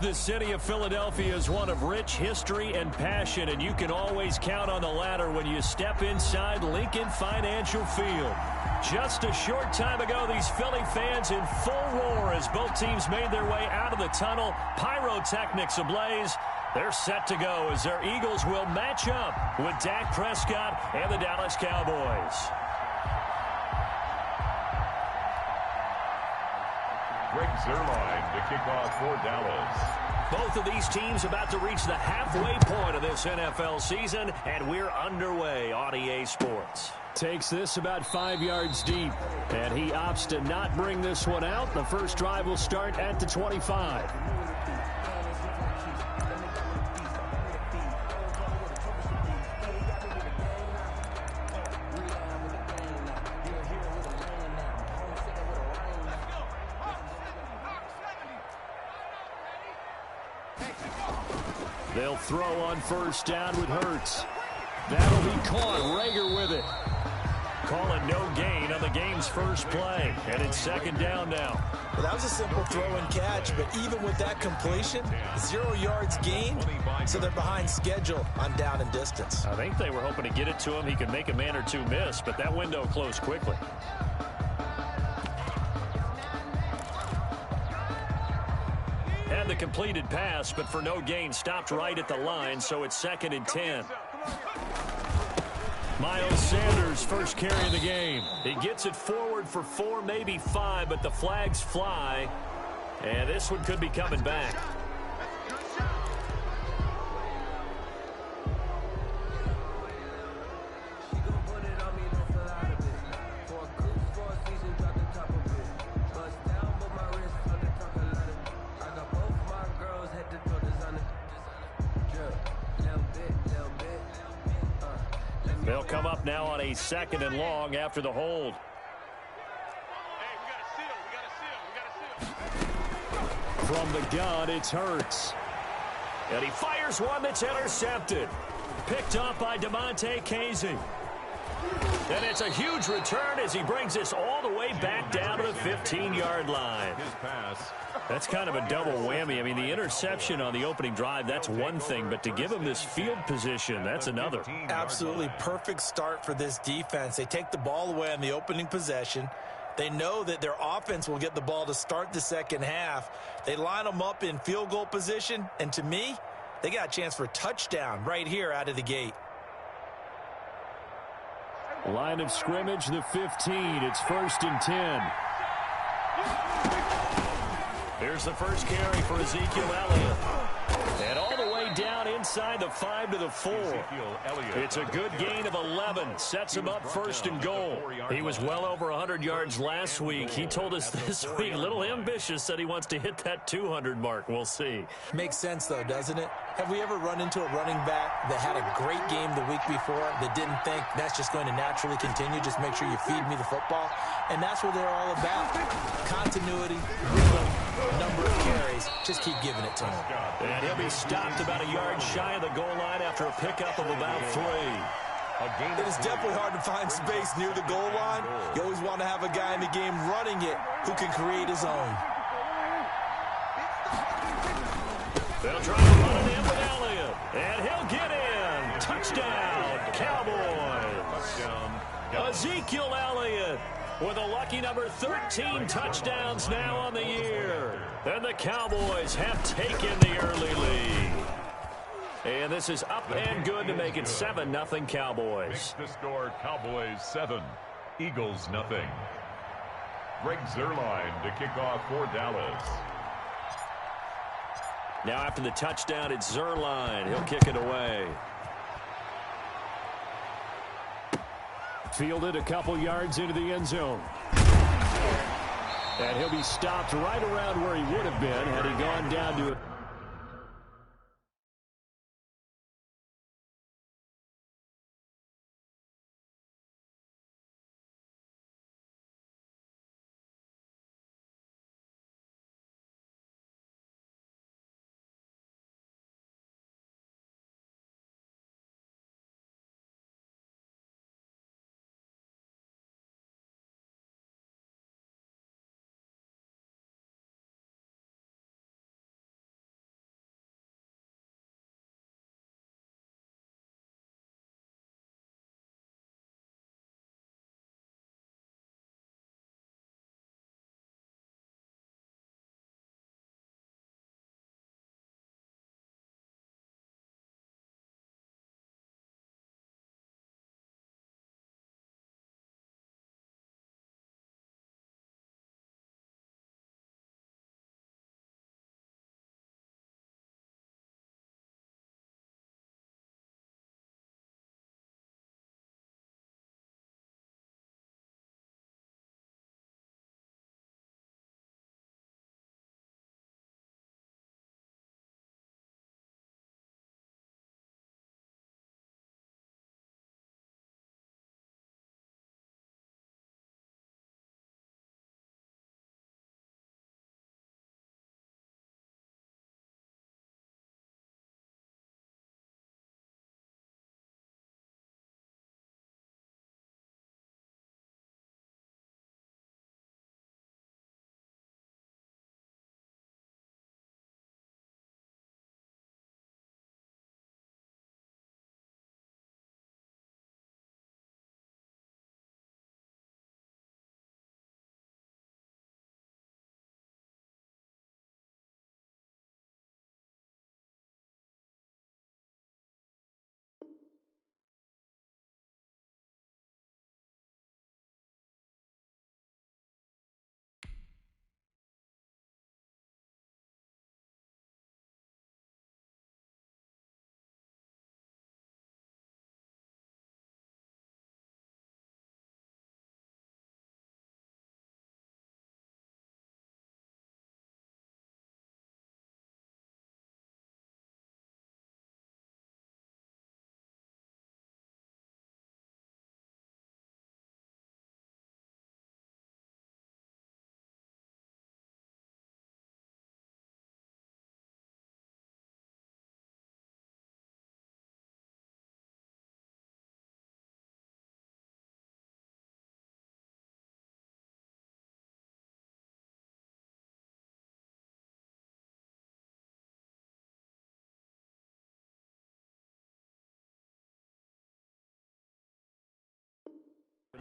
The city of Philadelphia is one of rich history and passion, and you can always count on the latter when you step inside Lincoln Financial Field. Just a short time ago, these Philly fans in full roar as both teams made their way out of the tunnel. Pyrotechnics ablaze. They're set to go as their Eagles will match up with Dak Prescott and the Dallas Cowboys. Greg Zuerlein to kick off for Dallas. Both of these teams about to reach the halfway point of this NFL season, and we're underway on EA Sports. Takes this about 5 yards deep, and he opts to not bring this one out. The first drive will start at the 25. They'll throw on first down with Hurts. That'll be caught. Rager with it. Calling no gain on the game's first play. And it's second down now. Well, that was a simple throw and catch, but even with that completion, 0 yards gained, so they're behind schedule on down and distance. I think they were hoping to get it to him. He could make a man or two miss, but that window closed quickly. Had the completed pass, but for no gain, stopped right at the line, so it's 2nd and 10. Miles Sanders, first carry of the game. He gets it forward for 4, maybe 5, but the flags fly, and this one could be coming back. They'll come up now on a 2nd and long after the hold. From the gun, it's Hurts. And he fires one that's intercepted. Picked up by DeMonte Casey. And it's a huge return as he brings this all the way back down to the 15-yard line. That's kind of a double whammy. I mean, the interception on the opening drive, that's one thing, but to give him this field position, that's another. Absolutely perfect start for this defense. They take the ball away on the opening possession. They know that their offense will get the ball to start the second half. They line them up in field goal position, and to me, they got a chance for a touchdown right here out of the gate. Line of scrimmage, the 15. It's 1st and 10. Here's the first carry for Ezekiel Elliott. And all the way down inside the 5 to the 4. It's a good gain of 11. Sets him up 1st and goal. He was well over 100 yards last week. He told us this week, a little ambitious, said he wants to hit that 200 mark. We'll see. Makes sense, though, doesn't it? Have we ever run into a running back that had a great game the week before that didn't think that's just going to naturally continue? Just make sure you feed me the football. And that's what they're all about. Continuity, rhythm, number of carries. Just keep giving it to him. And he'll be stopped about a yard shy of the goal line after a pickup of about 3. It is definitely hard to find space near the goal line. You always want to have a guy in the game running it who can create his own. They'll try to run it in with Elliott. And he'll get in. Touchdown, Cowboys. Ezekiel Elliott with a lucky number 13 touchdowns now on the year. And the Cowboys have taken the early lead. And this is up and good to make it 7-0 Cowboys. Makes the score Cowboys 7, Eagles 0. Greg Zuerlein to kick off for Dallas. Now after the touchdown, it's Zuerlein. He'll kick it away. Fielded a couple yards into the end zone. And he'll be stopped right around where he would have been had he gone down to it.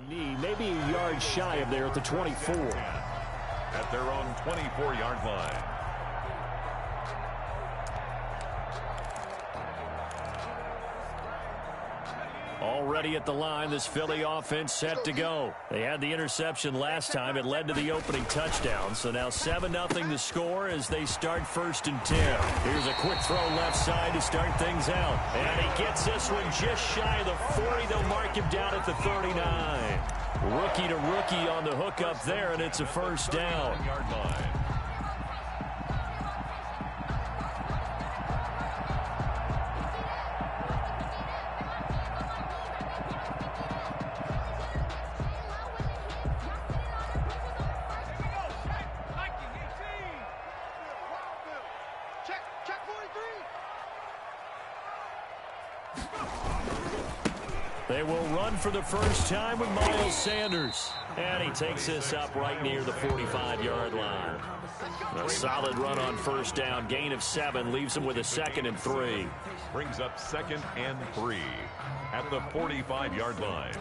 Maybe a yard shy of there at the 24. At their own 24-yard line. Already at the line, this Philly offense set to go. They had the interception last time. It led to the opening touchdown. So now 7-0 the score as they start 1st and 10. Here's a quick throw left side to start things out. And he gets this one just shy of the 40. They'll mark him down at the 39. Rookie to rookie on the hook up there, and it's a 1st down. Yard line. They will run for the first time with Miles Sanders. And he takes this up right near the 45-yard line. A solid run on 1st down. Gain of 7 leaves him with a 2nd and 3. Brings up 2nd and 3 at the 45-yard line.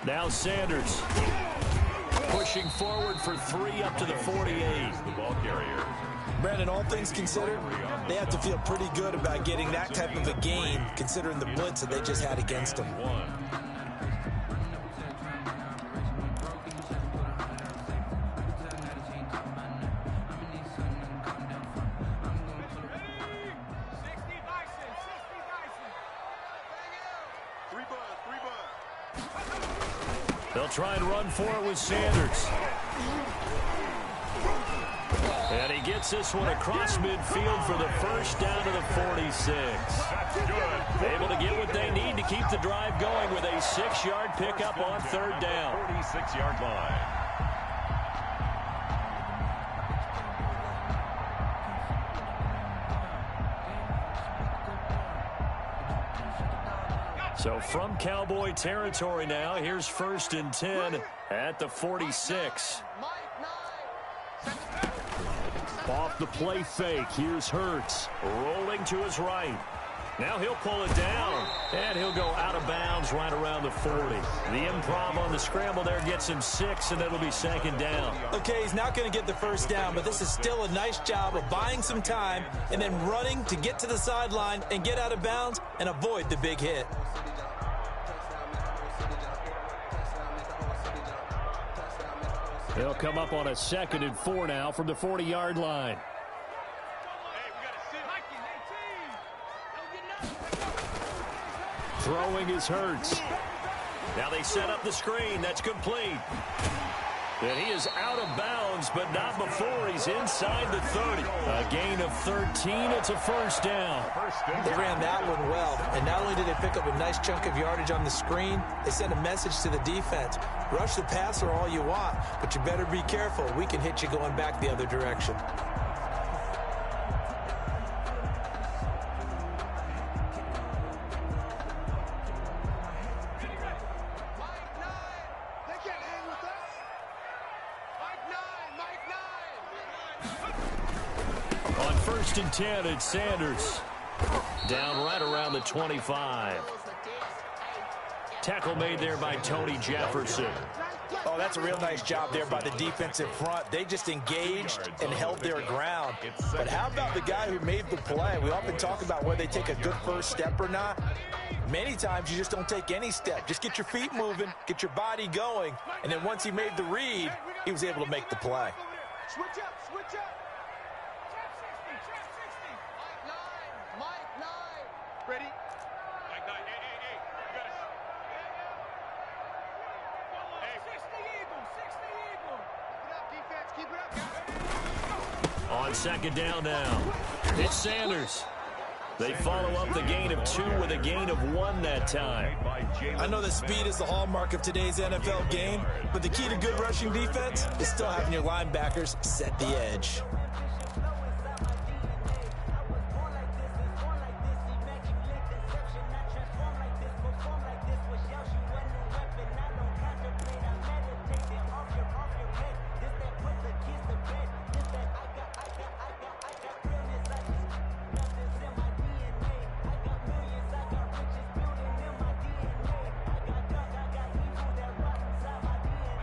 Now Sanders pushing forward for 3 up to the 48. The ball carrier. Brandon, all things considered, they have to feel pretty good about getting that type of a game, considering the blitz that they just had against them. They'll try and run for it with Sanders. And he gets this one across midfield for the 1st down to the 46. Able to get what they need to keep the drive going with a 6-yard pickup on 3rd down. 46-yard line. So from Cowboy territory now, here's 1st and 10 at the 46. Off the play fake, here's Hurts, rolling to his right. Now he'll pull it down, and he'll go out of bounds right around the 40. The improv on the scramble there gets him 6, and it'll be 2nd down. Okay, he's not going to get the 1st down, but this is still a nice job of buying some time and then running to get to the sideline and get out of bounds and avoid the big hit. They'll come up on a 2nd and 4 now from the 40-yard line. Throwing is Hurts. Now they set up the screen. That's complete. And he is out of bounds, but not before he's inside the 30. A gain of 13. It's a 1st down. They ran that one well. And not only did they pick up a nice chunk of yardage on the screen, they sent a message to the defense. Rush the passer all you want, but you better be careful. We can hit you going back the other direction. On 1st and 10, it's Sanders. Down right around the 25. Tackle made there by Tony Jefferson. Oh, that's a real nice job there by the defensive front. They just engaged and held their ground. But how about the guy who made the play? We often talk about whether they take a good first step or not. Many times you just don't take any step. Just get your feet moving, get your body going, and then once he made the read, he was able to make the play. Switch up, switch up. Mike 9. Ready? Mike 9, hey. You got it. Hey. 60 Eagle. Keep it up, defense. Keep it up. On 2nd down now, it's Sanders. They follow up the gain of 2 with a gain of 1 that time. I know that speed is the hallmark of today's NFL game, but the key to good rushing defense is still having your linebackers set the edge.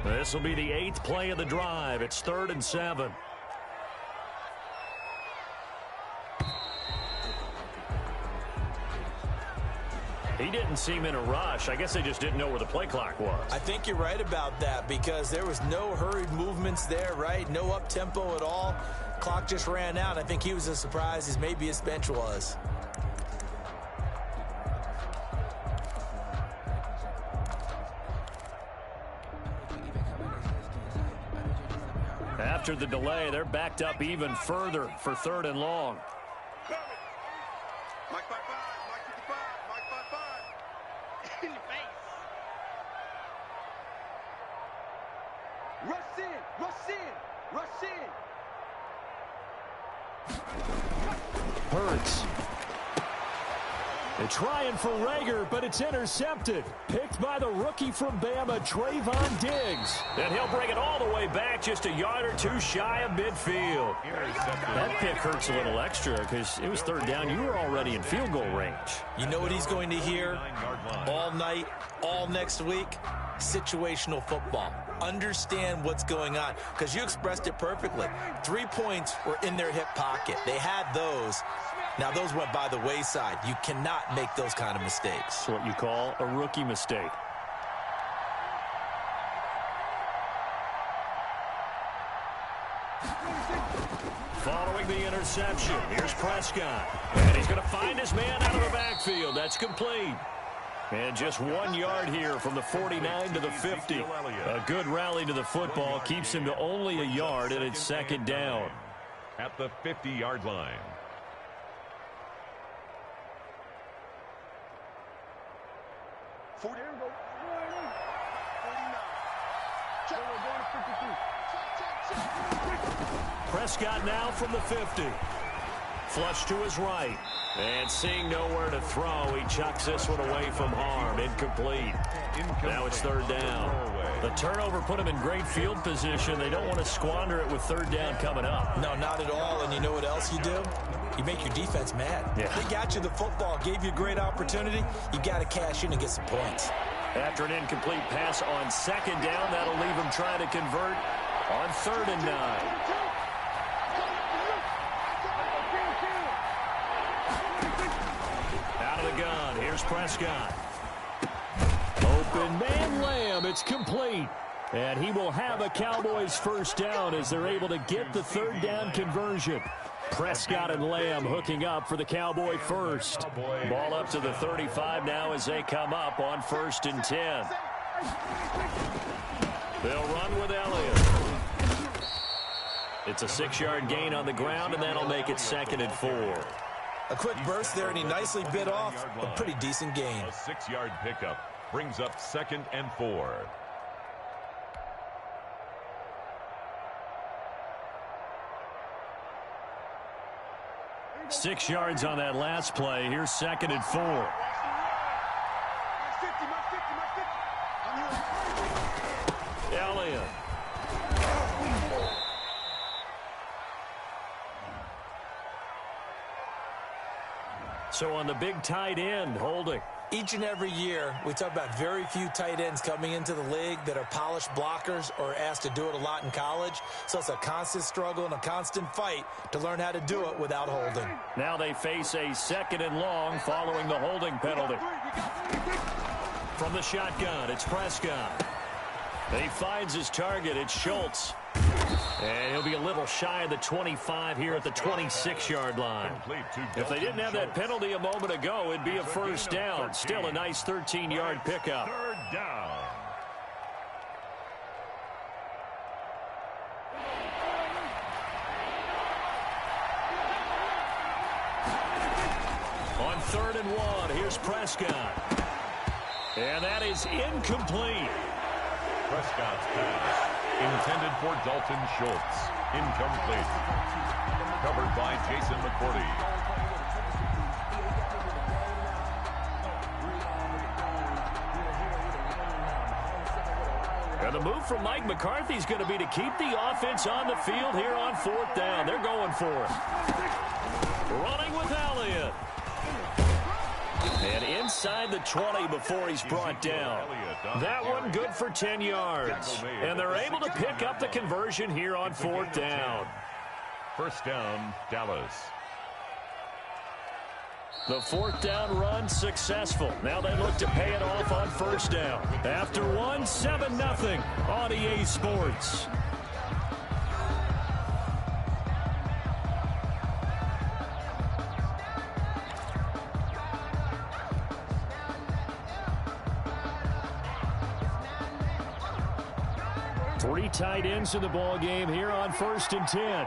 This will be the 8th play of the drive. It's 3rd and 7. He didn't seem in a rush. I guess they just didn't know where the play clock was. I think you're right about that because there was no hurried movements there, right? No up-tempo at all. Clock just ran out. I think he was as surprised as maybe his bench was. After the delay, they're backed up even further for 3rd and long. Mike 5-5, Mike 55, Mike 5-5. In your face. Rush in, rush in, rush in. Hurts. They're trying for Rager, but it's intercepted. Picked by the rookie from Bama, Trayvon Diggs. And he'll bring it all the way back just a yard or 2 shy of midfield. That pick hurts a little extra because it was 3rd down. You were already in field goal range. You know what he's going to hear all night, all next week? Situational football. Understand what's going on because you expressed it perfectly. 3 points were in their hip pocket. They had those. Now, those went by the wayside. You cannot make those kind of mistakes. It's what you call a rookie mistake. Following the interception, here's Prescott. And he's going to find his man out of the backfield. That's complete. And just 1 yard here from the 49 to the 50. A good rally to the football keeps him to only a yard, and it's 2nd down. At the 50-yard line. Prescott now from the 50. Flush to his right. And seeing nowhere to throw, he chucks this one away from harm. Incomplete. Now it's 3rd down. The turnover put him in great field position. They don't want to squander it with 3rd down coming up. No, not at all. And you know what else you do? You make your defense mad. Yeah. They got you the football, gave you a great opportunity. You got to cash in and get some points. After an incomplete pass on 2nd down, that'll leave him trying to convert on 3rd and 9. Gun. Here's Prescott. Open man Lamb. It's complete. And he will have a Cowboys 1st down as they're able to get the 3rd down conversion. Prescott and Lamb hooking up for the Cowboy 1st. Ball up to the 35 now as they come up on 1st and 10. They'll run with Elliott. It's a 6-yard gain on the ground, and that'll make it 2nd and 4. A quick burst there, and he nicely bit off a pretty decent gain. A 6-yard pickup brings up 2nd and 4. Six yards on that last play. Here's 2nd and 4. Elliott. So on the big tight end, holding. Each and every year, we talk about very few tight ends coming into the league that are polished blockers or asked to do it a lot in college. So it's a constant struggle and a constant fight to learn how to do it without holding. Now they face a 2nd and long following the holding penalty. From the shotgun, it's Prescott. He finds his target. It's Schultz. And he'll be a little shy of the 25 here at the 26-yard line. If they didn't have that penalty a moment ago, it'd be a 1st down. Still a nice 13-yard pickup. 3rd down. 3rd and 1. Here's Prescott. And that is incomplete. Prescott's pass, intended for Dalton Schultz, incomplete. Covered by Jason McCourty. And the move from Mike McCarthy is going to be to keep the offense on the field here on 4th down. They're going for it. Running with Elliott. And inside the 20 before he's brought down. That one good for 10 yards. And they're able to pick up the conversion here on 4th down. 1st down, Dallas. The 4th down run successful. Now they look to pay it off on 1st down. After one, 7-0 on EA Sports. Three tight ends in the ball game here on 1st and 10.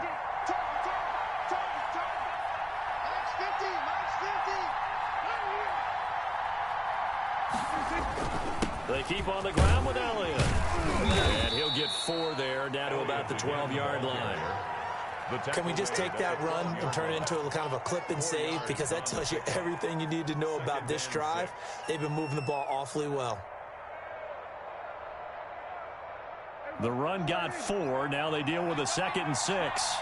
They keep on the ground with Elliott. And he'll get 4 there, down to about the 12-yard line. Can we just take that run and turn it into kind of a clip and save? Because that tells you everything you need to know about this drive. They've been moving the ball awfully well. The run got 4. Now they deal with a 2nd and 6.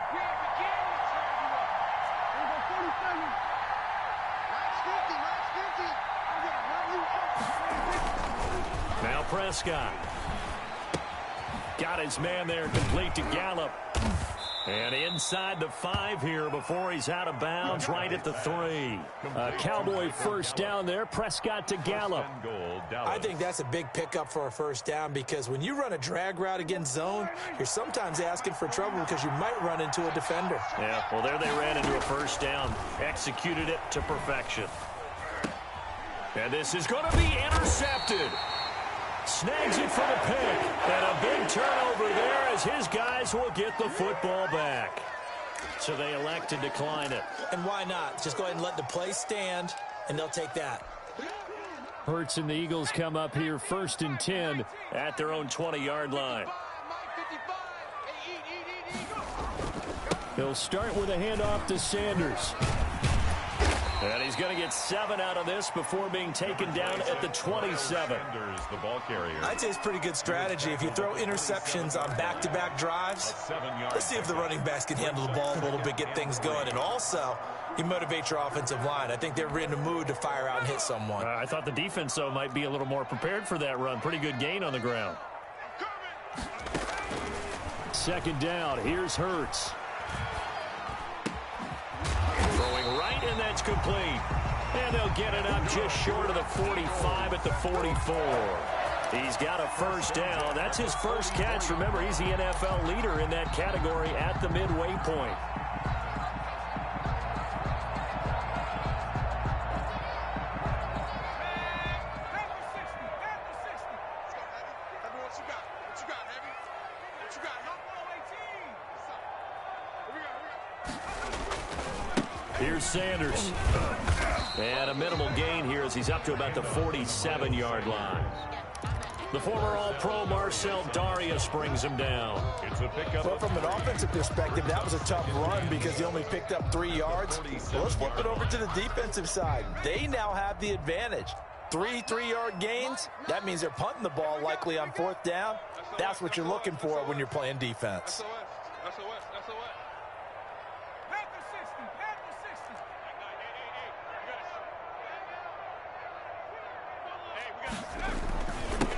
Now Prescott. Got his man there, complete to Gallup. And inside the 5 here before he's out of bounds, right at the 3. A Cowboy 1st down there. Prescott to Gallup. I think that's a big pickup for a 1st down, because when you run a drag route against zone, you're sometimes asking for trouble because you might run into a defender. Yeah, well, there they ran into a 1st down. Executed it to perfection. And this is going to be intercepted. Snags it for the pick. And a big turnover there as his guys will get the football back. So they elect to decline it. And why not? Just go ahead and let the play stand, and they'll take that. Hurts and the Eagles come up here 1st and 10 at their own 20-yard line. He'll start with a handoff to Sanders. And he's going to get 7 out of this before being taken down at the 27. The ball carrier. I'd say it's pretty good strategy. If you throw interceptions on back-to-back drives, let's see if the running backs can handle the ball a little bit, get things going. And also, you motivate your offensive line. I think they're in the mood to fire out and hit someone. I thought the defense, though, might be a little more prepared for that run. Pretty good gain on the ground. 2nd down. Here's Hurts. Throwing right, and that's complete. And they'll get it up just short of the 45 at the 44. He's got a 1st down. That's his first catch. Remember, he's the NFL leader in that category at the midway point. Here's Sanders. And a minimal gain here as he's up to about the 47-yard line. The former All-Pro Marcel Darius brings him down. It's a pickup. Well, from an offensive perspective, that was a tough run because he only picked up 3 yards. Well, let's flip it over to the defensive side. They now have the advantage. 3 3-yard gains. That means they're punting the ball likely on 4th down. That's what you're looking for when you're playing defense.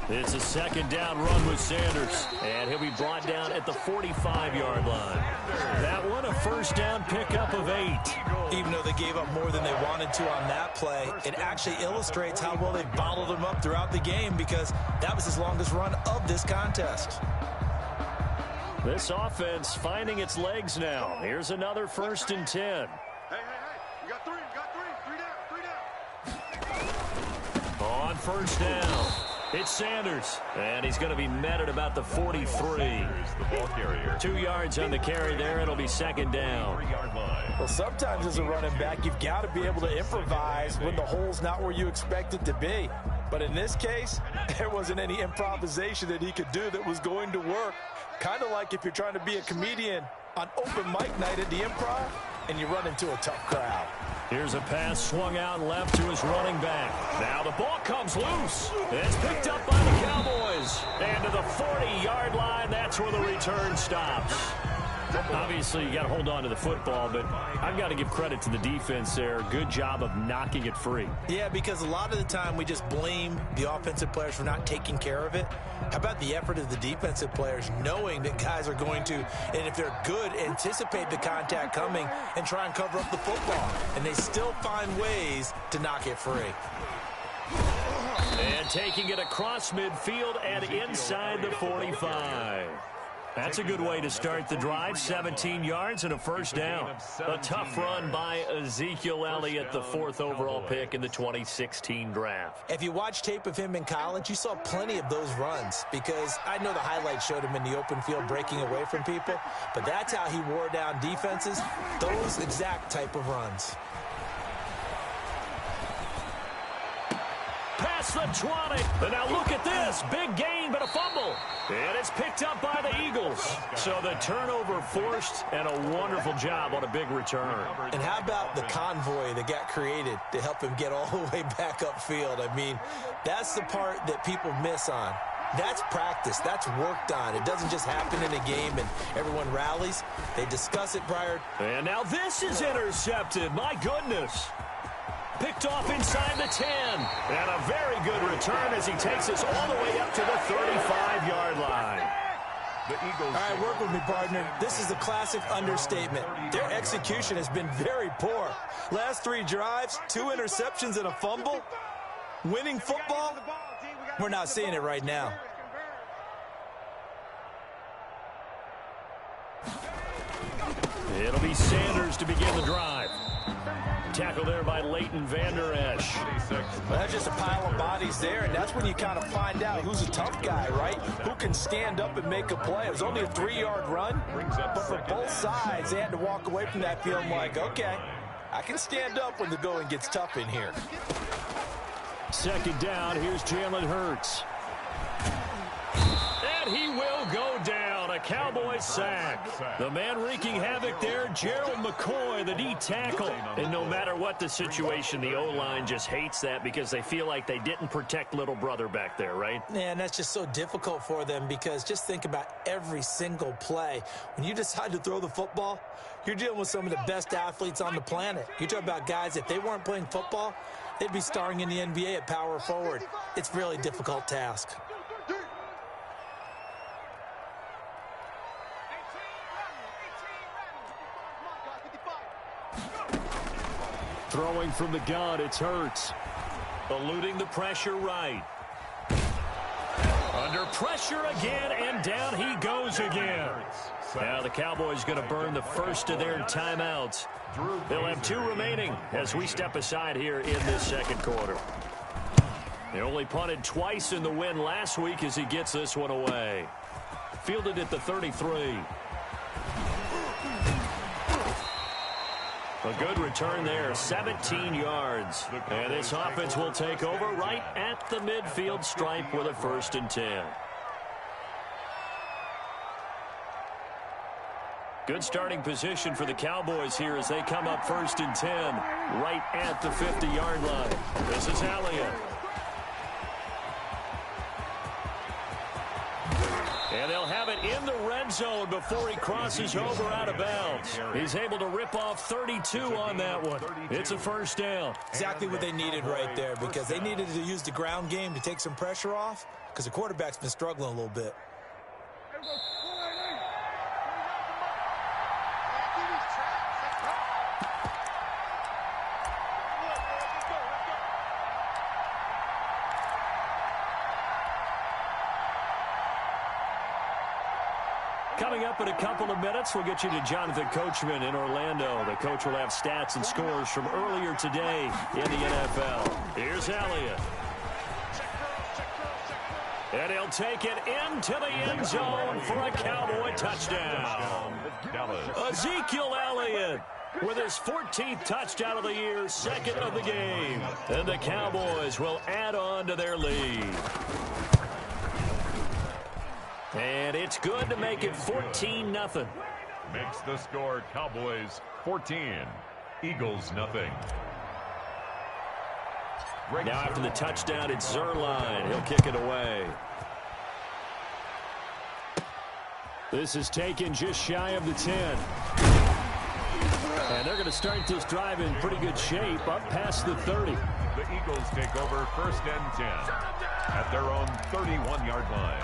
It's a 2nd down run with Sanders. And he'll be brought down at the 45-yard line. That one a 1st down pickup of 8. Even though they gave up more than they wanted to on that play, it actually illustrates how well they bottled them up throughout the game, because that was his longest run of this contest. This offense finding its legs now. Here's another 1st and 10. Hey. You got 3 down. 3 down. On 1st down. It's Sanders, and he's going to be met at about the 43. The ball carrier. 2 yards on the carry there. It'll be second down. 3-yard line. Well, sometimes as a running back, you've got to be able to improvise when the hole's not where you expect it to be. But in this case, there wasn't any improvisation that he could do that was going to work. Kind of like if you're trying to be a comedian on open mic night at the Improv and you run into a tough crowd. Here's a pass swung out left to his running back. Now the ball comes loose. It's picked up by the Cowboys. And to the 40-yard line, that's where the return stops. Obviously, you got to hold on to the football, but I've got to give credit to the defense there. Good job of knocking it free. Yeah, because a lot of the time we just blame the offensive players for not taking care of it. How about the effort of the defensive players knowing that guys are going to, and if they're good, anticipate the contact coming and try and cover up the football. And they still find ways to knock it free. And taking it across midfield and inside the 45. That's a good way to start the drive. 17 yards and a first down. A tough run by Ezekiel Elliott, the 4th overall pick in the 2016 draft. If you watch tape of him in college, you saw plenty of those runs because I know the highlights showed him in the open field breaking away from people, but that's how he wore down defenses, those exact type of runs. Past the 20. And now look at this. Big gain, but a fumble. And it's picked up by the Eagles. So the turnover forced, and a wonderful job on a big return. And how about the convoy that got created to help him get all the way back upfield? I mean, that's the part that people miss on. That's practice. That's worked on. It doesn't just happen in a game and everyone rallies. They discuss it prior. And now this is intercepted. My goodness. Picked off inside the 10. And a very good return as he takes us all the way up to the 35-yard line. The Eagles. All right, work with me, partner. This is a classic understatement. Their execution has been very poor. Last 3 drives, 2 interceptions and a fumble. Winning football, we're not seeing it right now. It'll be Sanders to begin the drive. Tackle there by Leighton Vander Esch. Well, that's just a pile of bodies there, and that's when you kind of find out who's a tough guy, right? Who can stand up and make a play. It was only a 3-yard run, but for both sides, they had to walk away from that feeling like, okay, I can stand up when the going gets tough in here. Second down, here's Jalen Hurts. And he will go down. A Cowboys sack. The man wreaking havoc there, Gerald McCoy, the D tackle. And no matter what the situation, the O-line just hates that because they feel like they didn't protect little brother back there, right? Yeah, and that's just so difficult for them because just think about every single play. When you decide to throw the football, you're dealing with some of the best athletes on the planet. You talk about guys, if they weren't playing football, they'd be starring in the NBA at power forward. It's a really difficult task. Throwing from the gun, it's Hurts. Eluding the pressure right. Under pressure again, and down he goes again. Now the Cowboys going to burn the first of their timeouts. They'll have 2 remaining as we step aside here in this second quarter. They only punted twice in the win last week as he gets this one away. Fielded at the 33. A good return there, 17 yards. And this offense will take over right at the midfield stripe with a 1st and 10. Good starting position for the Cowboys here as they come up 1st and 10 right at the 50-yard line. This is Elliott. And they'll have it in the red zone before he crosses over out of bounds. He's able to rip off 32 on that one. It's a 1st down. Exactly what they needed right there because they needed to use the ground game to take some pressure off because the quarterback's been struggling a little bit. Coming up in a couple of minutes, we'll get you to Jonathan Coachman in Orlando. The coach will have stats and scores from earlier today in the NFL. Here's Elliott. And he'll take it into the end zone for a Cowboy touchdown. Ezekiel Elliott with his 14th touchdown of the year, second of the game. And the Cowboys will add on to their lead. And it's good to make it 14-0. Makes the score Cowboys 14, Eagles nothing. Now after the touchdown, it's Zerline. He'll kick it away. This is taken just shy of the 10. And they're going to start this drive in pretty good shape, up past the 30. The Eagles take over 1st and 10 at their own 31-yard line.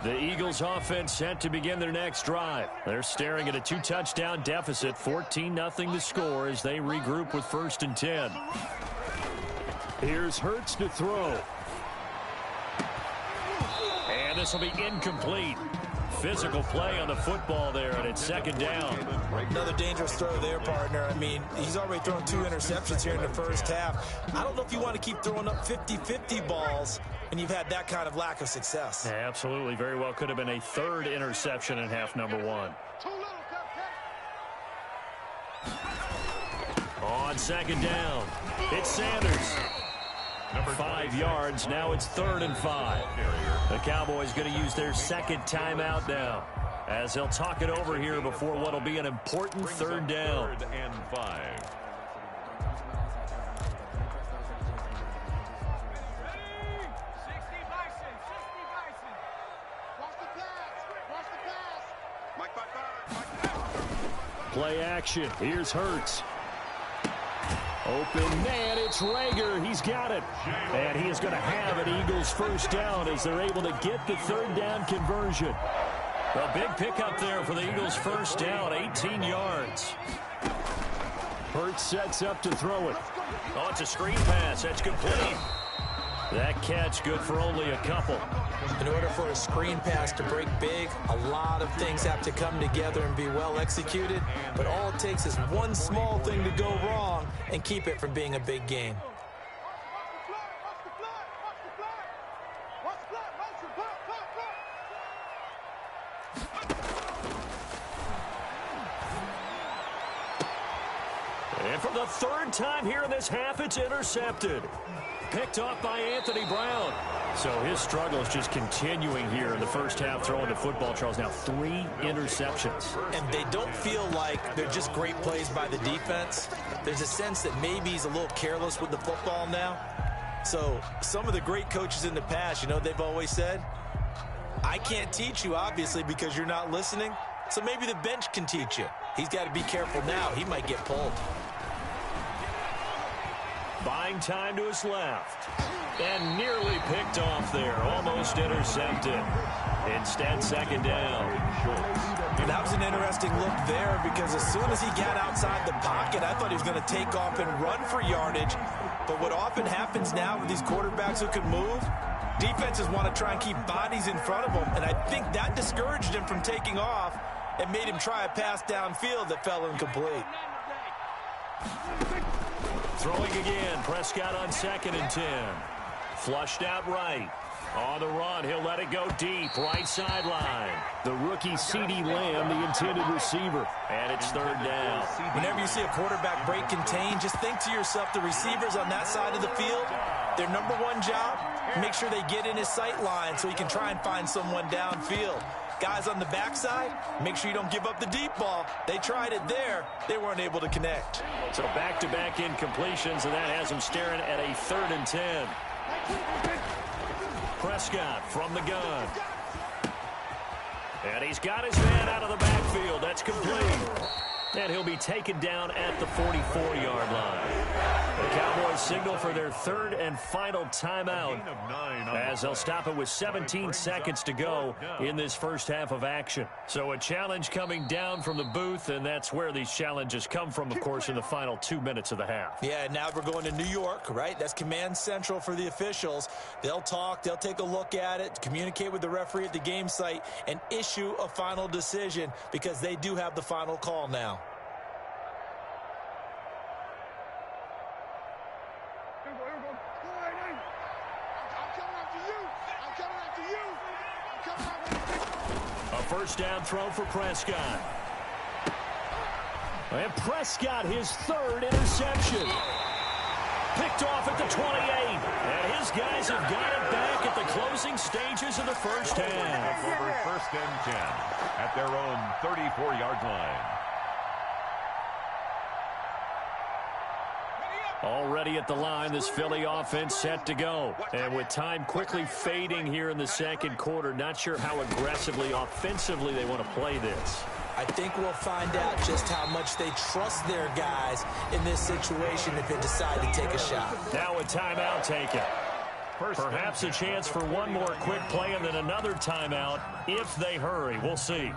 The Eagles offense set to begin their next drive. They're staring at a 2-touchdown deficit, 14-0 the score as they regroup with 1st and 10. Here's Hurts to throw. And this will be incomplete. Physical play on the football there, and it's 2nd down. Another dangerous throw there, partner. I mean, he's already thrown 2 interceptions here in the first half. I don't know if you want to keep throwing up 50-50 balls when you've had that kind of lack of success. Yeah, absolutely. Very well could have been a 3rd interception in half number 1. On 2nd down, it's Sanders. 5 yards. Now it's 3rd and 5. The Cowboys going to use their 2nd timeout now, as they'll talk it over here before what will be an important 3rd down. 3rd and 5. Play action. Here's Hurts. Open man, it's Rager. He's got it. And he is going to have an Eagles 1st down as they're able to get the 3rd down conversion. A big pickup there for the Eagles 1st down, 18 yards. Hurts sets up to throw it. Oh, it's a screen pass. That's complete. That catch good for only a couple. In order for a screen pass to break big, a lot of things have to come together and be well executed. But all it takes is one small thing to go wrong and keep it from being a big game. And for the 3rd time here in this half, it's intercepted. Picked off by Anthony Brown. So his struggle is just continuing here in the first half, throwing the football, Charles. Now 3 interceptions. And they don't feel like they're just great plays by the defense. There's a sense that maybe he's a little careless with the football now. So some of the great coaches in the past, you know, they've always said, I can't teach you, obviously, because you're not listening. So maybe the bench can teach you. He's got to be careful now. He might get pulled. Buying time to his left. And nearly picked off there. Almost intercepted. Instead, 2nd down. And that was an interesting look there because as soon as he got outside the pocket, I thought he was going to take off and run for yardage. But what often happens now with these quarterbacks who can move, defenses want to try and keep bodies in front of them. And I think that discouraged him from taking off and made him try a pass downfield that fell incomplete. Throwing again. Prescott on 2nd and 10. Flushed out right. On the run, he'll let it go deep. Right sideline. The rookie CeeDee Lamb, the intended receiver. And it's 3rd down. Whenever you see a quarterback break contain, just think to yourself, the receivers on that side of the field, their number 1 job, make sure they get in his sight line so he can try and find someone downfield. Guys on the backside, make sure you don't give up the deep ball. They tried it there. They weren't able to connect. So back-to-back incompletions, and that has them staring at a 3rd and 10. Prescott from the gun. And he's got his man out of the backfield. That's complete. And he'll be taken down at the 44-yard line. The Cowboys signal for their 3rd and final timeout as they'll stop it with 17 seconds to go in this first half of action. So a challenge coming down from the booth, and that's where these challenges come from, of course, in the final 2 minutes of the half. Yeah, now we're going to New York, right? That's command central for the officials. They'll talk, they'll take a look at it, communicate with the referee at the game site, and issue a final decision because they do have the final call now. A first down throw for Prescott. And Prescott, his third interception. Picked off at the 28. And his guys have got it back at the closing stages of the first half. Over first and 10 at their own 34-yard line. Already at the line, this Philly offense set to go. And with time quickly fading here in the second quarter, not sure how aggressively, offensively they want to play this. I think we'll find out just how much they trust their guys in this situation if they decide to take a shot. Now a timeout taken. Perhaps a chance for one more quick play and then another timeout if they hurry. We'll see.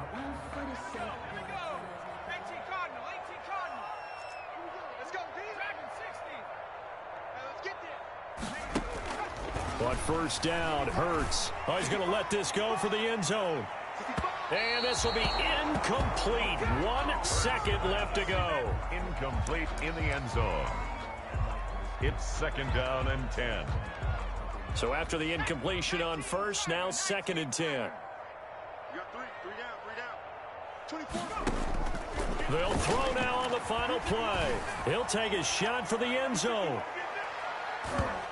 But first down, Hurts. Oh, he's going to let this go for the end zone. And this will be incomplete. 1 second left to go. Incomplete in the end zone. It's second down and 10. So after the incompletion on first, now second and 10. You got three down. 24. They'll throw now on the final play. He'll take his shot for the end zone.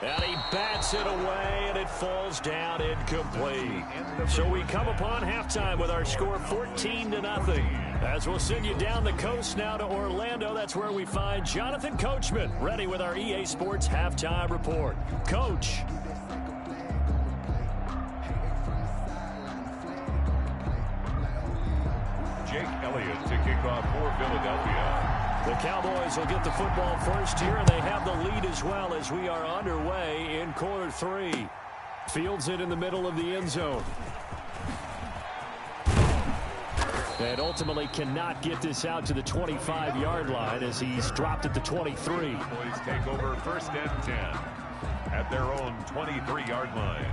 And he bats it away, and it falls down incomplete. So we come upon halftime with our score 14-0. As we'll send you down the coast now to Orlando, that's where we find Jonathan Coachman, ready with our EA Sports halftime report. Coach. Jake Elliott to kick off for Philadelphia. The Cowboys will get the football first here, and they have the lead as well as we are underway in quarter 3. Fields it in the middle of the end zone. And ultimately cannot get this out to the 25-yard line as he's dropped at the 23. Boys take over first and 10 at their own 23-yard line.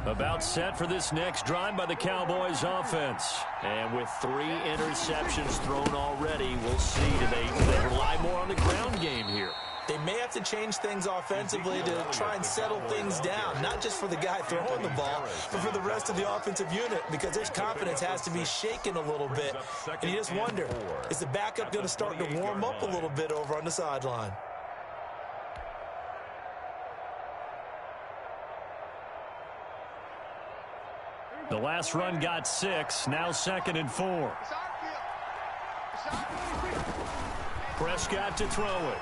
About set for this next drive by the Cowboys offense. And with 3 interceptions thrown already, we'll see. Do they rely more on the ground game here? They may have to change things offensively to try and settle things down, not just for the guy throwing the ball, but for the rest of the offensive unit, because his confidence has to be shaken a little bit. And you just wonder, is the backup going to start to warm up a little bit over on the sideline? The last run got 6, now second and 4. Prescott to throw it.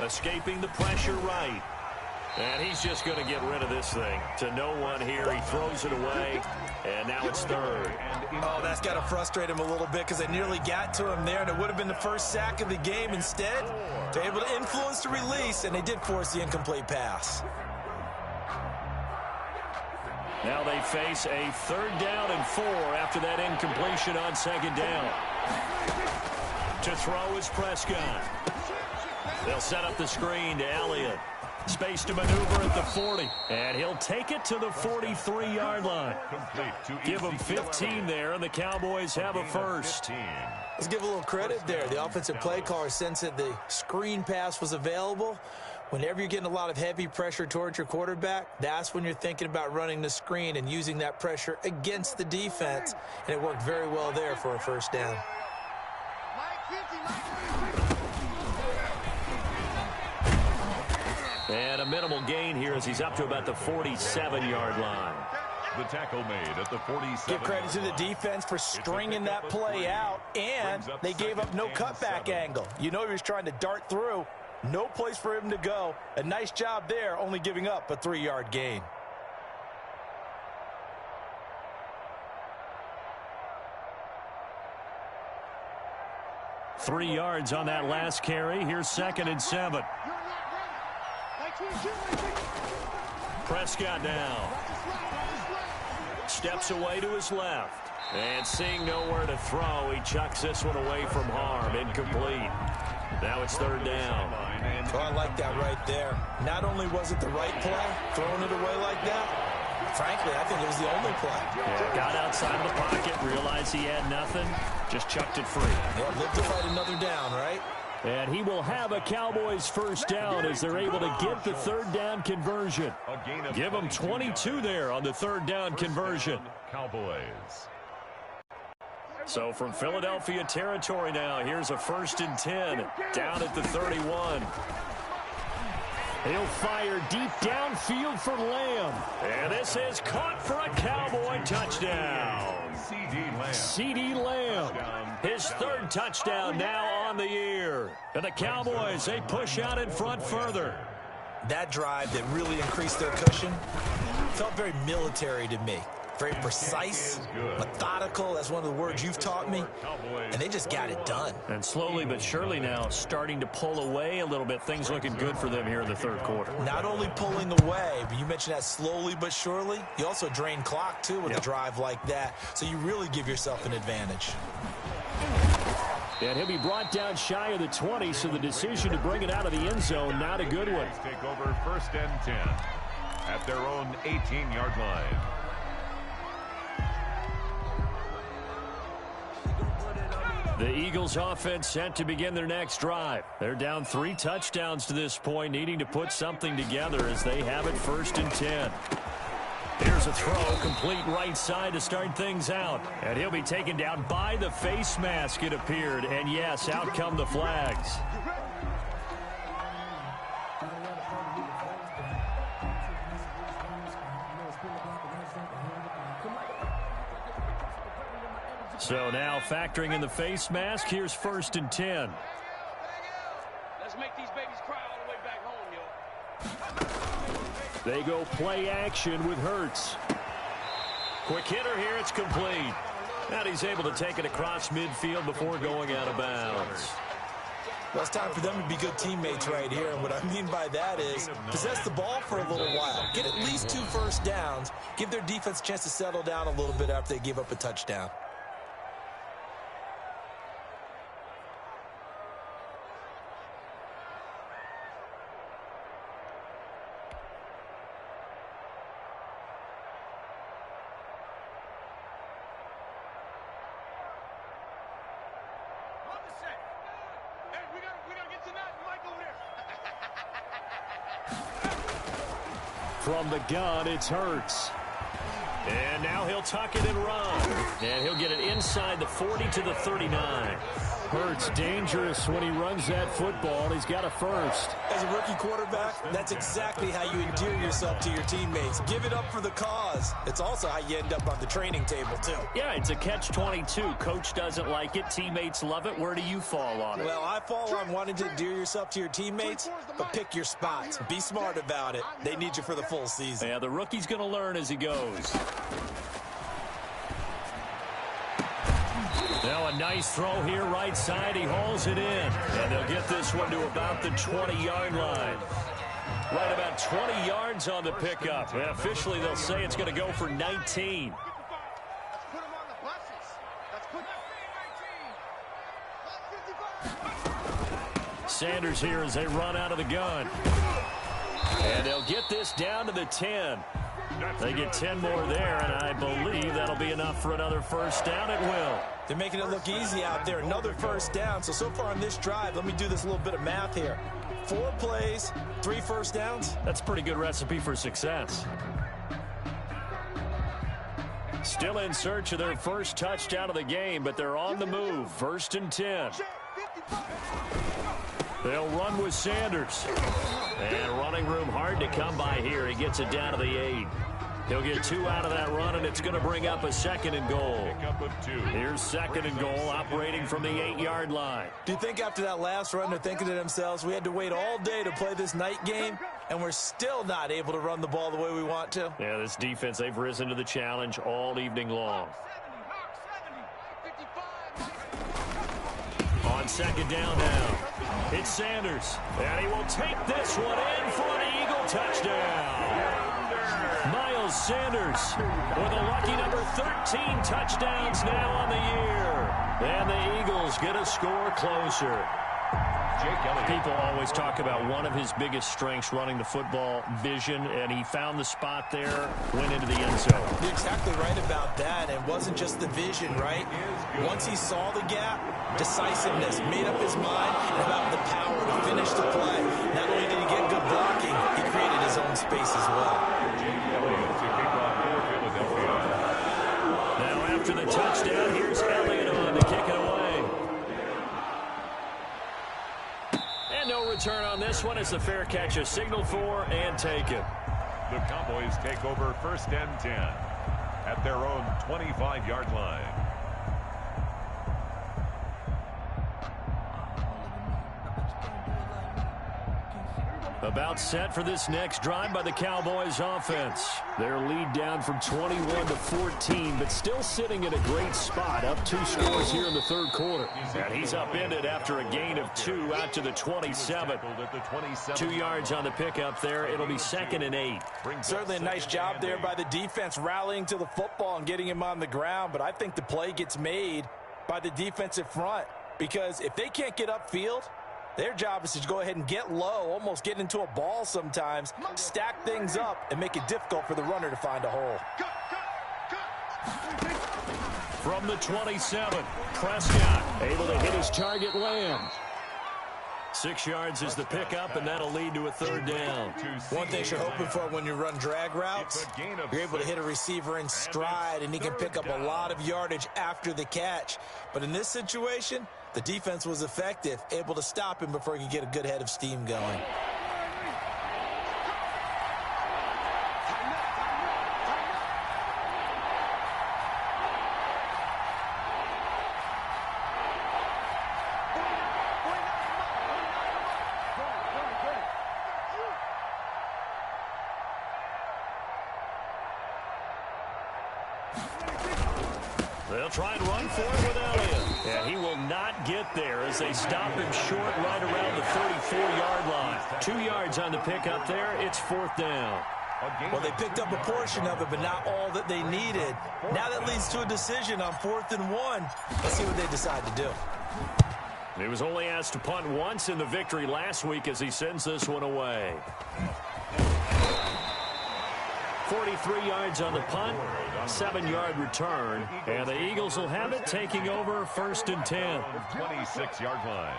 Escaping the pressure right. And he's just going to get rid of this thing. To no one here, he throws it away, and now it's third. Oh, that's got to frustrate him a little bit because they nearly got to him there, and it would have been the first sack of the game. Instead, they're able to influence the release, and they did force the incomplete pass. Now they face a third down and 4 after that incompletion on second down. To throw is Prescott. They'll set up the screen to Elliott. Space to maneuver at the 40. And he'll take it to the 43-yard line. Give him 15 there, and the Cowboys have a first. Let's give a little credit there. The offensive play caller sensed that the screen pass was available. Whenever you're getting a lot of heavy pressure towards your quarterback, that's when you're thinking about running the screen and using that pressure against the defense. And it worked very well there for a first down. And a minimal gain here as he's up to about the 47-yard line. The tackle made at the 47. Give credit to the defense for stringing that play out, and they gave up no cutback angle. You know he was trying to dart through. No place for him to go. A nice job there, only giving up a 3-yard gain. Three yards on that last carry. Here's second and 7. Prescott now. Steps away to his left. And seeing nowhere to throw, he chucks this one away from harm. Incomplete. Now it's third down. Oh, I like that right there. Not only was it the right play, throwing it away like that, Frankly, I think it was the only play. Yeah, got outside of the pocket, realized he had nothing, just chucked it free. Yeah, lived to fight another down, right? And he will have a Cowboys first down as they're able to get the third down conversion. Give them 22 there on the third down conversion. Cowboys. So from Philadelphia territory now, here's a 1st and 10 down at the 31. He'll fire deep downfield for Lamb. And this is caught for a Cowboy touchdown. C.D. Lamb. His third touchdown now on the year. And the Cowboys, they push out in front further. That drive that really increased their cushion felt very military to me. Very precise, methodical. That's one of the words you've taught me. And they just got it done. And slowly but surely now starting to pull away a little bit. Things looking good for them here in the third quarter. Not only pulling away, but you mentioned that slowly but surely. You also drain clock, too, with a drive like that. So you really give yourself an advantage. And he'll be brought down shy of the 20, so the decision to bring it out of the end zone, not a good one. Take over 1st and 10 at their own 18-yard line. The Eagles offense set to begin their next drive. They're down 3 touchdowns to this point, needing to put something together as they have it 1st and 10. Here's a throw, complete right side to start things out. And he'll be taken down by the face mask, it appeared. And yes, out come the flags. So now factoring in the face mask, here's 1st and 10. Let's make these babies cry all the way back home, yo. They go play action with Hurts. Quick hitter here, it's complete. And he's able to take it across midfield before going out of bounds. Well, it's time for them to be good teammates right here. And what I mean by that is possess the ball for a little while. Get at least 2 first downs. Give their defense a chance to settle down a little bit after they give up a touchdown. From the gun, it's Hurts. And now he'll tuck it and run. And he'll get it inside the 40 to the 39. Hurts dangerous when he runs that football. He's got a first. As a rookie quarterback, that's exactly how you endear yourself to your teammates. Give it up for the cause. It's also how you end up on the training table, too. Yeah, it's a catch-22. Coach doesn't like it. Teammates love it. Where do you fall on it? Well, I fall on wanting to endear yourself to your teammates, but pick your spots. Be smart about it. They need you for the full season. Yeah, the rookie's going to learn as he goes. Now a nice throw here right side. He hauls it in. And they'll get this one to about the 20-yard line. Right about 20 yards on the pickup. And officially they'll say it's going to go for 19. Let's put them on the buses. Let's put 19. Sanders here as they run out of the gun. And they'll get this down to the 10. They get 10 more there, and I believe that'll be enough for another first down. It will. They're making it look easy out there. Another first down. So far on this drive, let me do this little bit of math here. 4 plays, 3 first downs. That's a pretty good recipe for success. Still in search of their first touchdown of the game, but they're on the move. 1st and 10. They'll run with Sanders. And running room hard to come by here. He gets it down to the 8. He'll get 2 out of that run, and it's going to bring up a 2nd and goal. Here's 2nd and goal, operating from the 8-yard line. Do you think after that last run they're thinking to themselves, we had to wait all day to play this night game, and we're still not able to run the ball the way we want to? Yeah, this defense, they've risen to the challenge all evening long. On 2nd down now, it's Sanders, and he will take this one in for an Eagle touchdown. Miles Sanders with a lucky number 13 touchdowns now on the year. And the Eagles get a score closer. People always talk about one of his biggest strengths running the football, vision, and he found the spot there, went into the end zone. You're exactly right about that. It wasn't just the vision, right? Once he saw the gap, decisiveness, made up his mind about the power to finish the play. Not only did he get good blocking, he created his own space as well. Now after the touchdown, here's Elliott on to kick it away. And no return on this one as the fair catch is signaled for and taken. The Cowboys take over 1st and 10 at their own 25-yard line. About set for this next drive by the Cowboys offense. Their lead down from 21 to 14, but still sitting in a great spot. Up 2 scores here in the 3rd quarter. And he's upended after a gain of 2 out to the 27. 2 yards on the pickup there. It'll be 2nd and 8. Certainly a nice job there by the defense rallying to the football and getting him on the ground, but I think the play gets made by the defensive front because if they can't get upfield, their job is to go ahead and get low, almost get into a ball sometimes, stack things up, and make it difficult for the runner to find a hole. From the 27, Prescott able to hit his target land. 6 yards is the pickup, and that'll lead to a 3rd down. One thing you're hoping for when you run drag routes, you're able to hit a receiver in stride, and he can pick up a lot of yardage after the catch. But in this situation, the defense was effective, able to stop him before he could get a good head of steam going. They'll try and run for it with Elliott. And he will not get there as they stop him short right around the 34-yard line. 2 yards on the pickup there. It's 4th down. Well, they picked up a portion of it, but not all that they needed. Now that leads to a decision on 4th and 1. Let's see what they decide to do. He was only asked to punt once in the victory last week as he sends this one away. 43 yards on the punt, 7-yard return, and the Eagles will have it taking over 1st and 10. 26-yard line.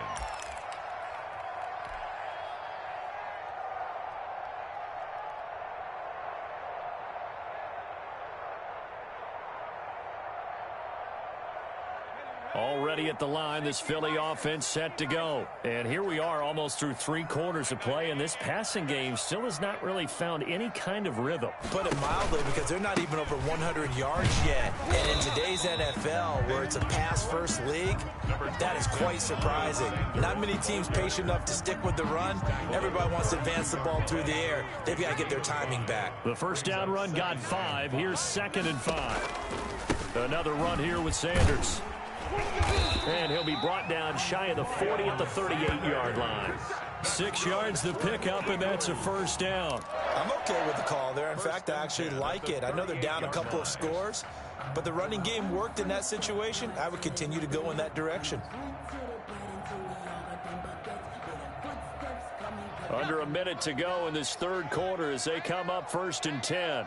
Already at the line, this Philly offense set to go. And here we are almost through 3 quarters of play, and this passing game still has not really found any kind of rhythm. Put it mildly, because they're not even over 100 yards yet. And in today's NFL, where it's a pass-first league, that is quite surprising. Not many teams patient enough to stick with the run. Everybody wants to advance the ball through the air. They've got to get their timing back. The first down run got 5. Here's 2nd and 5. Another run here with Sanders. And he'll be brought down shy of the 40 at the 38-yard line. 6 yards the pickup, and that's a 1st down. I'm okay with the call there. In fact, I actually like it. I know they're down a couple of scores, but the running game worked in that situation. I would continue to go in that direction. Under a minute to go in this 3rd quarter as they come up 1st and 10.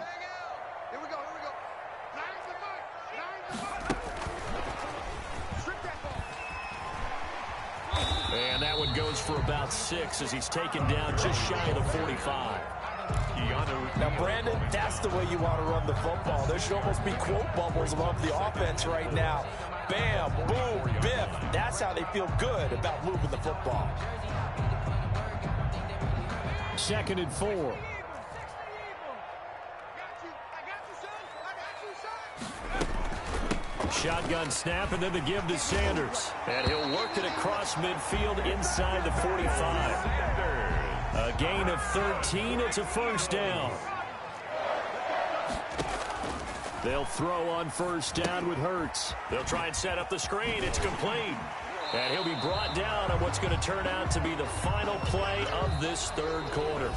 And that one goes for about 6 as he's taken down just shy of the 45. Now, Brandon, that's the way you want to run the football. There should almost be quote bubbles above the offense right now. Bam, boom, biff. That's how they feel good about moving the football. 2nd and 4. Shotgun snap, and then the give to Sanders. And he'll work it across midfield inside the 45. A gain of 13. It's a 1st down. They'll throw on 1st down with Hurts. They'll try and set up the screen. It's complete. And he'll be brought down on what's going to turn out to be the final play of this 3rd quarter.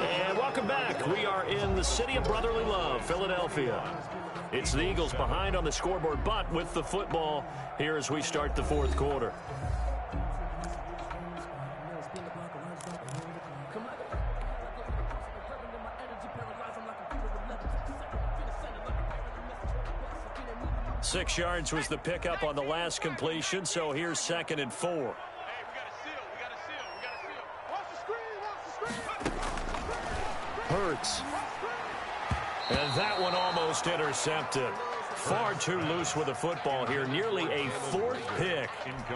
And welcome back. We are in the city of brotherly love, Philadelphia. It's the Eagles behind on the scoreboard, but with the football here as we start the 4th quarter. 6 yards was the pickup on the last completion, so here's 2nd and 4. Hey, we got a seal. We got a seal. We got a seal. Watch the screen. Watch the screen. Hurts. And that one almost intercepted. Far too loose with the football here. Nearly a 4th pick.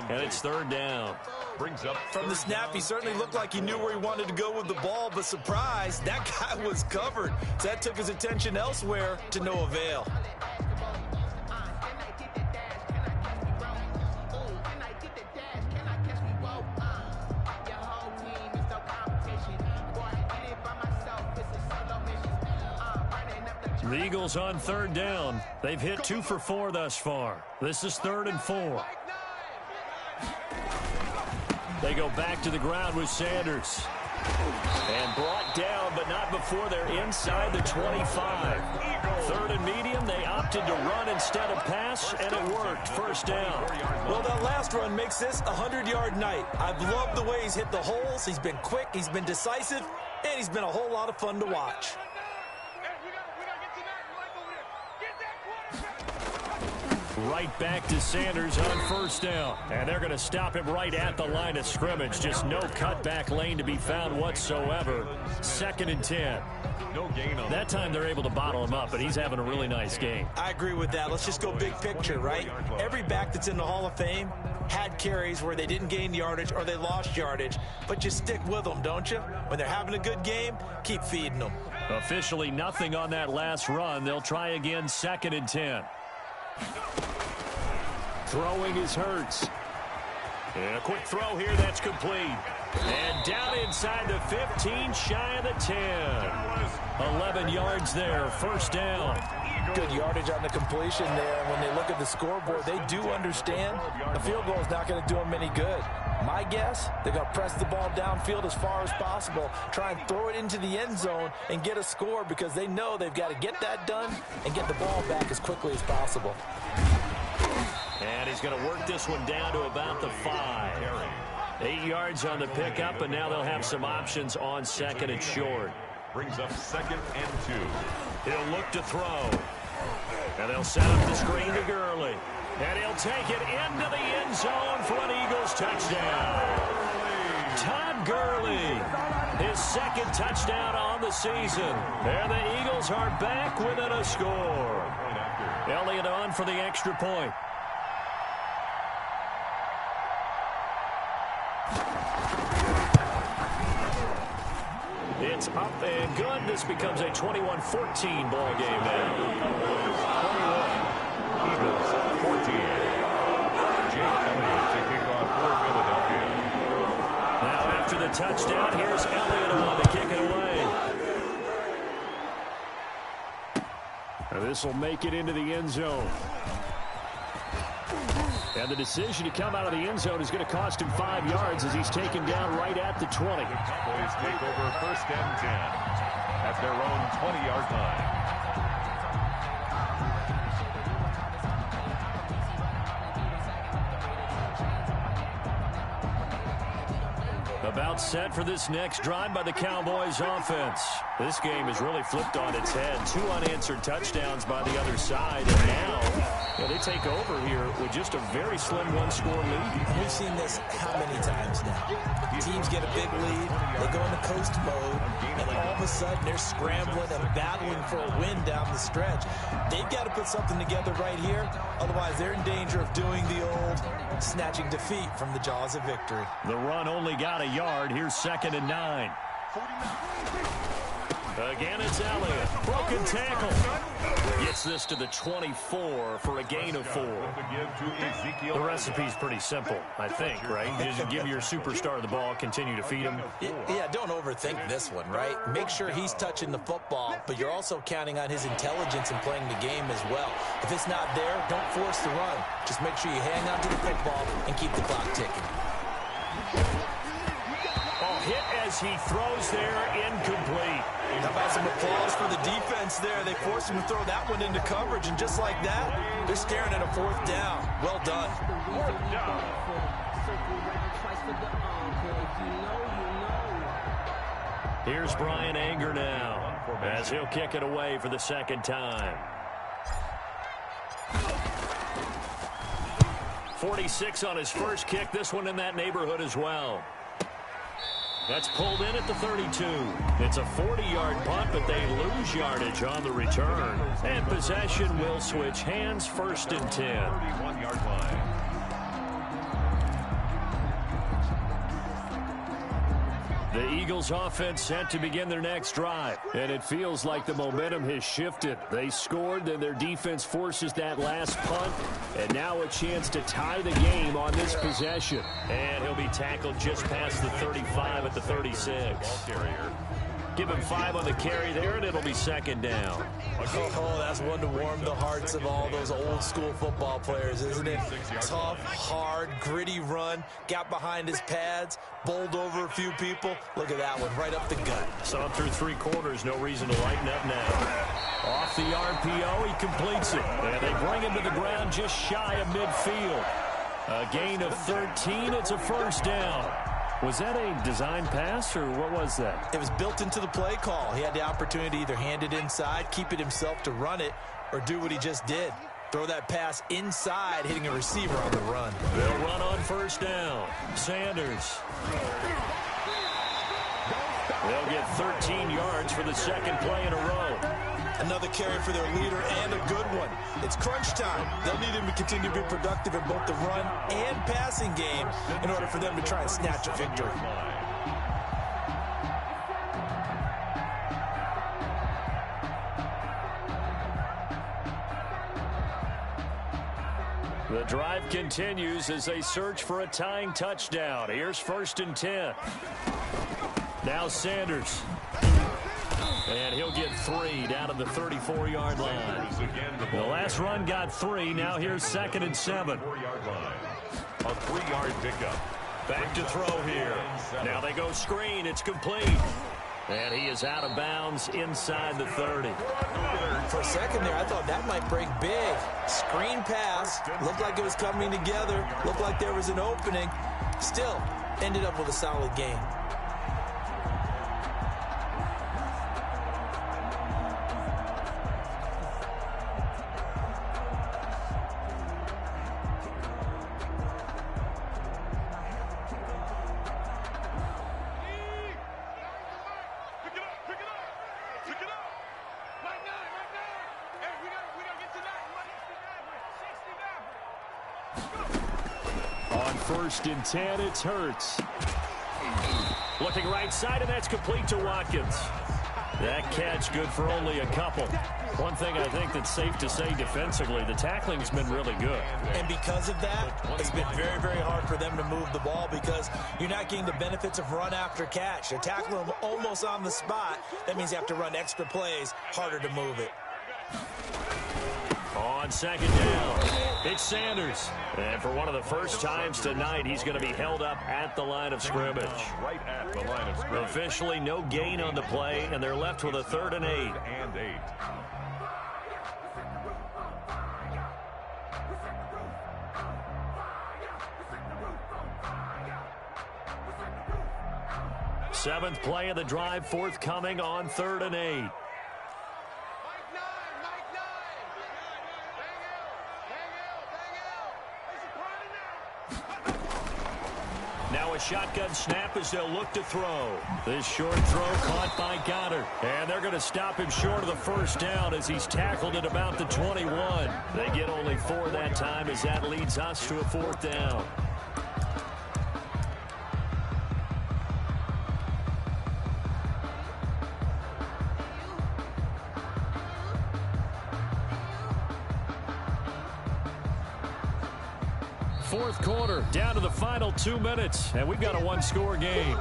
And it's 3rd down. Brings up From the snap, he certainly looked like he knew where he wanted to go with the ball, but surprise, that guy was covered. So that took his attention elsewhere to no avail. The Eagles on 3rd down. They've hit 2 for 4 thus far. This is 3rd and 4. They go back to the ground with Sanders. And brought down, but not before they're inside the 25. 3rd and medium, they opted to run instead of pass, and it worked. 1st down. Well, that last run makes this a 100-yard night. I've loved the way he's hit the holes. He's been quick, he's been decisive, and he's been a whole lot of fun to watch. Right back to Sanders on 1st down. And they're going to stop him right at the line of scrimmage. Just no cutback lane to be found whatsoever. 2nd and 10. no gain on that time they're able to bottle him up, but he's having a really nice game. I agree with that. Let's just go big picture, right? Every back that's in the Hall of Fame had carries where they didn't gain yardage or they lost yardage, but you stick with them, don't you? When they're having a good game, keep feeding them. Officially nothing on that last run. They'll try again, 2nd and 10. Throwing is Hurts. And a quick throw here, that's complete. And down inside the 15, shy of the 10. 11 yards there, 1st down. Good yardage on the completion there. When they look at the scoreboard, they do understand the field goal is not going to do them any good. My guess, they're going to press the ball downfield as far as possible, try and throw it into the end zone and get a score because they know they've got to get that done and get the ball back as quickly as possible. And he's going to work this one down to about the 5. 8 yards on the pickup, and now they'll have some options on 2nd and short. Brings up 2nd and 2. He'll look to throw. And they'll set up the screen to Gurley. And he'll take it into the end zone for an Eagles touchdown. Todd Gurley, his 2nd touchdown on the season. And the Eagles are back within a score. Elliott on for the extra point. It's up and good. This becomes a 21-14 ball game now. 21. Eagles 14. Jake Elliott to kick off for Philadelphia. Now after the touchdown, here's Elliott on to kick it away. This will make it into the end zone. And the decision to come out of the end zone is going to cost him 5 yards as he's taken down right at the 20. The Cowboys take over 1st and 10 at their own 20-yard line. About set for this next drive by the Cowboys offense. This game is really flipped on its head. 2 unanswered touchdowns by the other side. And now they take over here with just a very slim 1-score lead. We've seen this how many times now? Teams get a big lead, they go into coast mode, and all of a sudden they're scrambling and battling for a win down the stretch. They've got to put something together right here, otherwise they're in danger of doing the old snatching defeat from the jaws of victory. The run only got a yard. Here's 2nd and 9. Again, it's Elliott. Broken tackle. Gets this to the 24 for a gain of 4. The recipe's pretty simple, I think, right? You just give your superstar the ball, continue to feed him. Yeah, don't overthink this one, right? Make sure he's touching the football, but you're also counting on his intelligence in playing the game as well. If it's not there, don't force the run. Just make sure you hang on to the football and keep the clock ticking. Hit as he throws there, incomplete. How about some applause for the defense there? They forced him to throw that one into coverage, and just like that, they're staring at a 4th down. Well done. 4th down. Here's Brian Anger now as he'll kick it away for the 2nd time. 46 on his first kick. This one in that neighborhood as well. That's pulled in at the 32. It's a 40-yard punt, but they lose yardage on the return. And possession will switch hands, 1st and 10. 31-yard line. The Eagles offense set to begin their next drive. And it feels like the momentum has shifted. They scored, then their defense forces that last punt. And now a chance to tie the game on this possession. And he'll be tackled just past the 35 at the 36. Ball carrier. Give him 5 on the carry there, and it'll be 2nd down. Oh, that's one to warm the hearts of all those old-school football players, isn't it? Tough, hard, gritty run, got behind his pads, bowled over a few people. Look at that one, right up the gut. Saw him through 3 quarters, no reason to lighten up now. Off the RPO, he completes it. And they bring him to the ground just shy of midfield. A gain of 13, it's a 1st down. Was that a design pass, or what was that? It was built into the play call. He had the opportunity to either hand it inside, keep it himself to run it, or do what he just did. Throw that pass inside, hitting a receiver on the run. They'll run on 1st down. Sanders. They'll get 13 yards for the 2nd play in a row. Another carry for their leader, and a good one. It's crunch time. They'll need him to continue to be productive in both the run and passing game in order for them to try and snatch a victory. The drive continues as they search for a tying touchdown. Here's 1st and 10. Now Sanders. And he'll get 3 down to the 34-yard line. The last run got 3. Now here's 2nd and 7. 4-yard line. A 3-yard pickup. Back to throw here. Now they go screen. It's complete. And he is out of bounds inside the 30. For a second there, I thought that might break big. Screen pass. Looked like it was coming together. Looked like there was an opening. Still, ended up with a solid game. On 1st and 10, it's Hurts. Looking right side, and that's complete to Watkins. That catch good for only a couple. One thing I think that's safe to say defensively, the tackling's been really good. And because of that, it's been very, very hard for them to move the ball because you're not getting the benefits of run after catch. You're tackling them almost on the spot. That means you have to run extra plays, harder to move it. On 2nd down, it's Sanders. And for one of the first times tonight, he's going to be held up at the line of scrimmage. Right at the line of scrimmage. Officially no gain on the play, and they're left with a 3rd and 8. 3rd and 8. Seventh play of the drive, forthcoming on 3rd and 8. Now a shotgun snap as they'll look to throw. This short throw caught by Goddard. And they're going to stop him short of the 1st down as he's tackled at about the 21. They get only 4 that time as that leads us to a 4th down. Fourth quarter, down to the final 2 minutes, and we've got a 1-score game.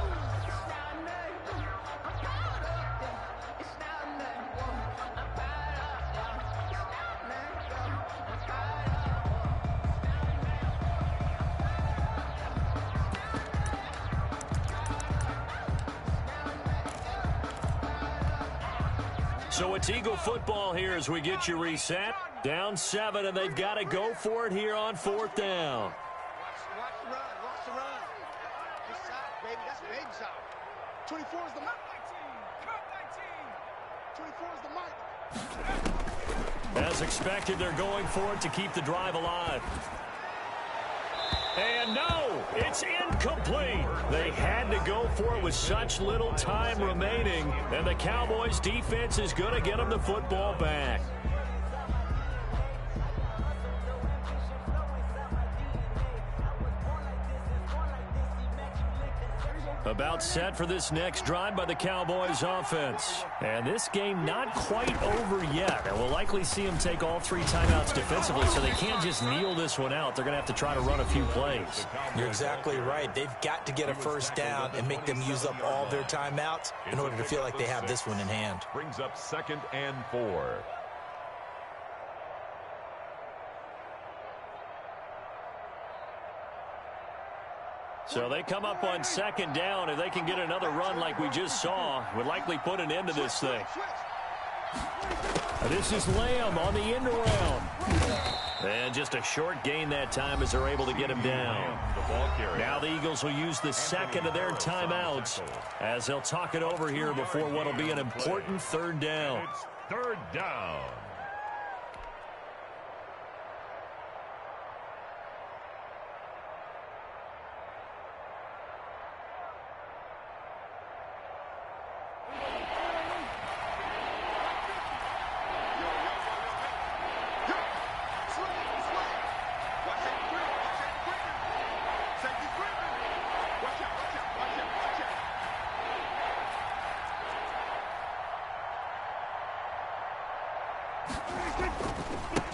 So it's Eagle football here as we get you reset. Down 7, and they've got to go for it here on 4th down. Watch the run. Watch the run. This side, baby. That's baby side. 24 is the mic. 24 is the mic. As expected, they're going for it to keep the drive alive. And no, it's incomplete. They had to go for it with such little time remaining, and the Cowboys defense is going to get them the football back. About set for this next drive by the Cowboys offense. And this game not quite over yet. And we'll likely see them take all 3 timeouts defensively, so they can't just kneel this one out. They're going to have to try to run a few plays. You're exactly right. They've got to get a first down and make them use up all their timeouts in order to feel like they have this one in hand. Brings up 2nd and 4. So they come up on 2nd down, and they can get another run like we just saw. Would likely put an end to this thing. This is Lamb on the end around. And just a short gain that time as they're able to get him down. Now the Eagles will use the second of their timeouts as they'll talk it over here before what will be an important 3rd down. It's 3rd down.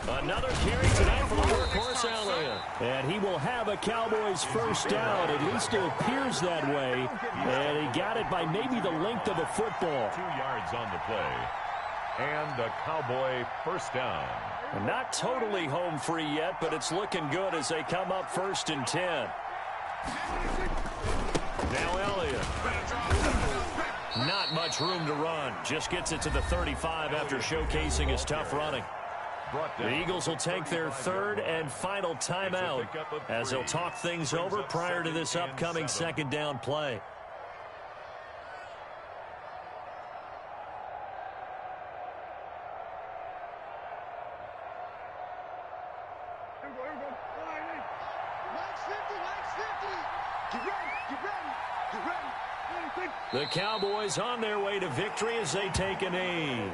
Another carry tonight for the workhorse Elliott. And he will have a Cowboys first down. At least it appears that way. And he got it by maybe the length of a football. 2 yards on the play. And a Cowboy first down. And not totally home free yet, but it's looking good as they come up 1st and 10. Now Elliott. Not much room to run. Just gets it to the 35 after showcasing his tough running. The Eagles will take their 3rd and final timeout as they'll talk things over prior to this upcoming 2nd down play. The Cowboys on their way to victory as they take a knee.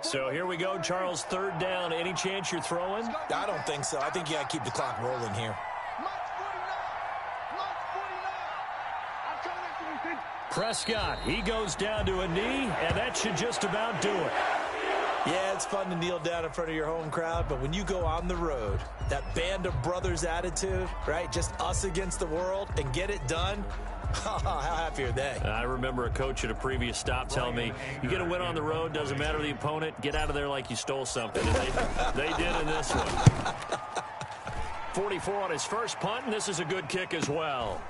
So here we go, Charles, 3rd down. Any chance you're throwing? I don't think so. I think you got to keep the clock rolling here. Prescott, he goes down to a knee, and that should just about do it. Yeah, it's fun to kneel down in front of your home crowd, but when you go on the road, that band of brothers attitude, right, just us against the world, and get it done, how happy are they? I remember a coach at a previous stop telling me, you get a win on the road, doesn't matter the opponent, get out of there like you stole something. And they did in this one. 44 on his first punt, and this is a good kick as well.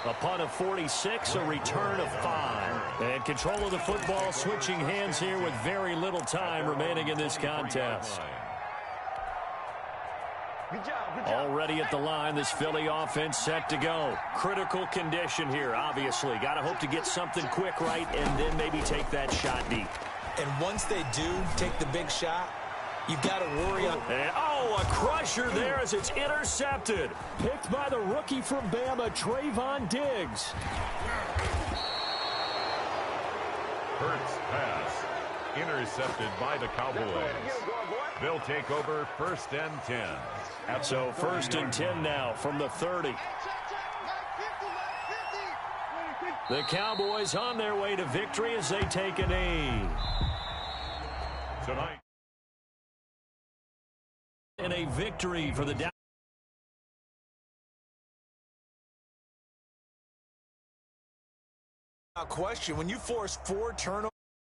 A punt of 46, a return of 5. And control of the football switching hands here with very little time remaining in this contest. Already at the line, this Philly offense set to go. Critical condition here, obviously. Got to hope to get something quick right and then maybe take that shot deep. And once they do take the big shot, you've got to worry on... And, oh, a crusher there as it's intercepted. Picked by the rookie from Bama, Trayvon Diggs. Hurts pass. Intercepted by the Cowboys. They'll take over 1st and 10. So 1st and 10 now from the 30. The Cowboys on their way to victory as they take a knee. Tonight. And a victory for the question, when you force 4 turnovers